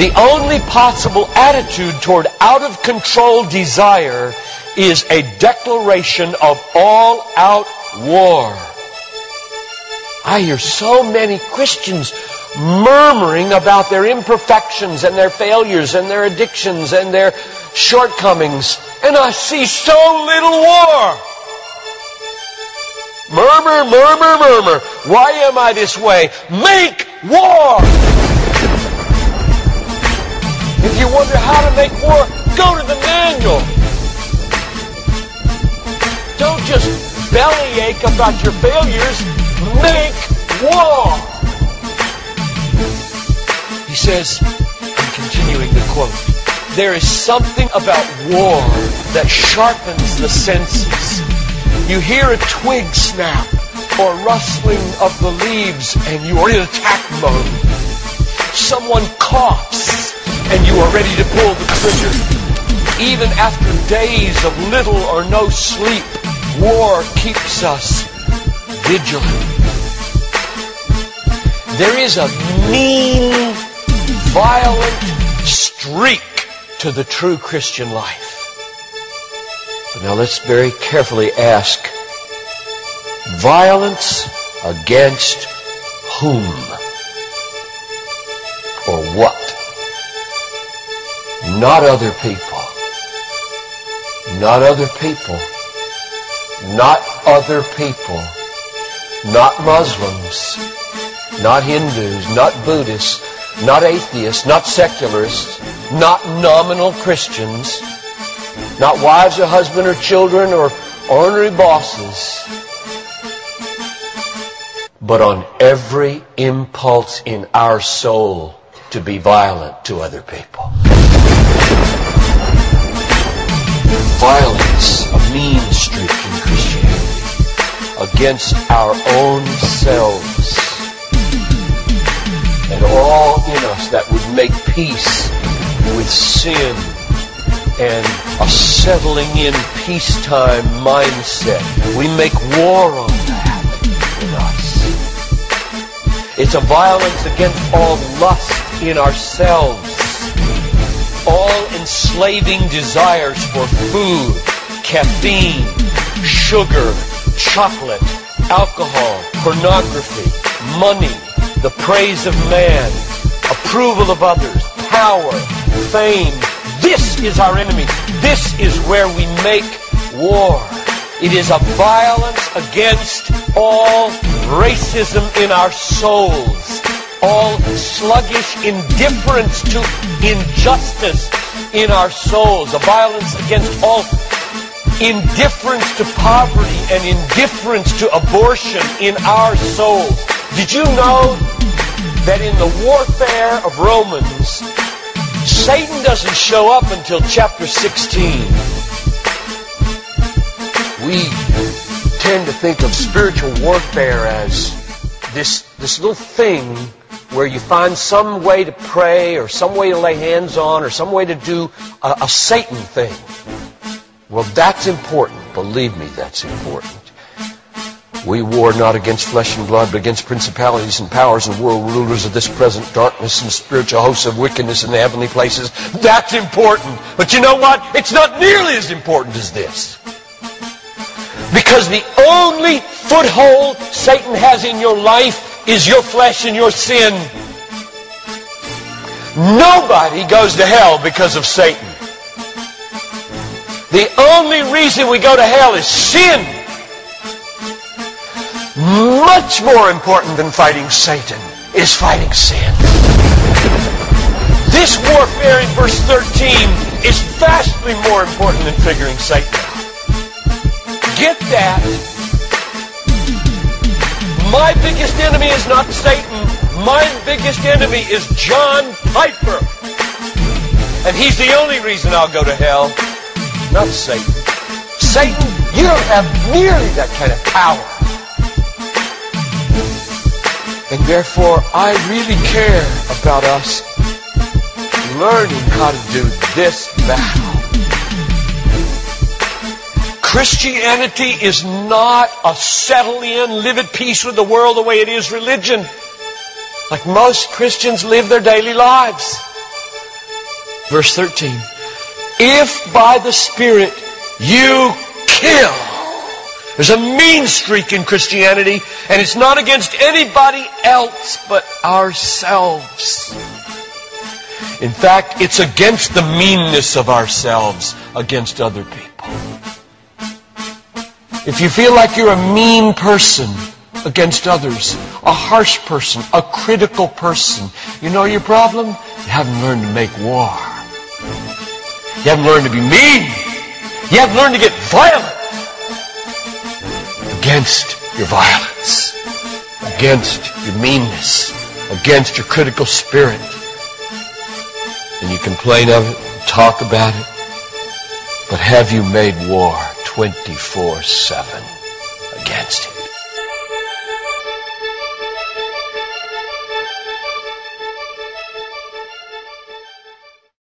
The only possible attitude toward out-of-control desire is a declaration of all-out war. I hear so many Christians murmuring about their imperfections and their failures and their addictions and their shortcomings, and I see so little war. Murmur, murmur, murmur. Why am I this way? Make war! If you wonder how to make war, go to the manual. Don't just bellyache about your failures. Make war! He says, I'm continuing the quote, there is something about war that sharpens the senses. You hear a twig snap or rustling of the leaves and you are in attack mode. Someone coughs and you are ready to pull the trigger. Even after days of little or no sleep, war keeps us vigilant. There is a mean, violent streak to the true Christian life. But now let's very carefully ask, violence against whom? Or what? Not other people. Not other people. Not other people. Not Muslims. Not Hindus. Not Buddhists. Not atheists. Not secularists. Not nominal Christians. Not wives or husband or children or ornery bosses. But on every impulse in our soul to be violent to other people. Violence, a mean streak in Christianity, against our own selves. And all in us that would make peace with sin and a settling in peacetime mindset. We make war on that in us. It's a violence against all lust in ourselves, all enslaving desires for food, caffeine, sugar, chocolate, alcohol, pornography, money, the praise of man, approval of others, power, fame. This is our enemy. This is where we make war. It is a violence against all racism in our souls, all sluggish indifference to injustice in our souls, a violence against all indifference to poverty and indifference to abortion in our souls. Did you know that in the warfare of Romans, Satan doesn't show up until chapter 16? We tend to think of spiritual warfare as this little thing where you find some way to pray or some way to lay hands on or some way to do a Satan thing. Well, that's important. Believe me, that's important. We war not against flesh and blood, but against principalities and powers and world rulers of this present darkness and spiritual hosts of wickedness in the heavenly places. That's important. But you know what? It's not nearly as important as this. Because the only foothold Satan has in your life is your flesh and your sin. Nobody goes to hell because of Satan. The only reason we go to hell is sin. Much more important than fighting Satan is fighting sin. This warfare in verse 13 is vastly more important than figuring Satan out. Get that. My biggest enemy is not Satan. My biggest enemy is John Piper. And he's the only reason I'll go to hell, not Satan. Satan, you don't have nearly that kind of power. And therefore, I really care about us learning how to do this battle. Christianity is not a settle in, live at peace with the world the way it is religion. Like most Christians live their daily lives. Verse 13. If by the Spirit you kill. There's a mean streak in Christianity, and it's not against anybody else but ourselves. In fact, it's against the meanness of ourselves against other people. If you feel like you're a mean person against others, a harsh person, a critical person, you know your problem? You haven't learned to make war. You haven't learned to be mean. You haven't learned to get violent against your violence, against your meanness, against your critical spirit. And you complain of it, talk about it, but have you made war 24/7 against it?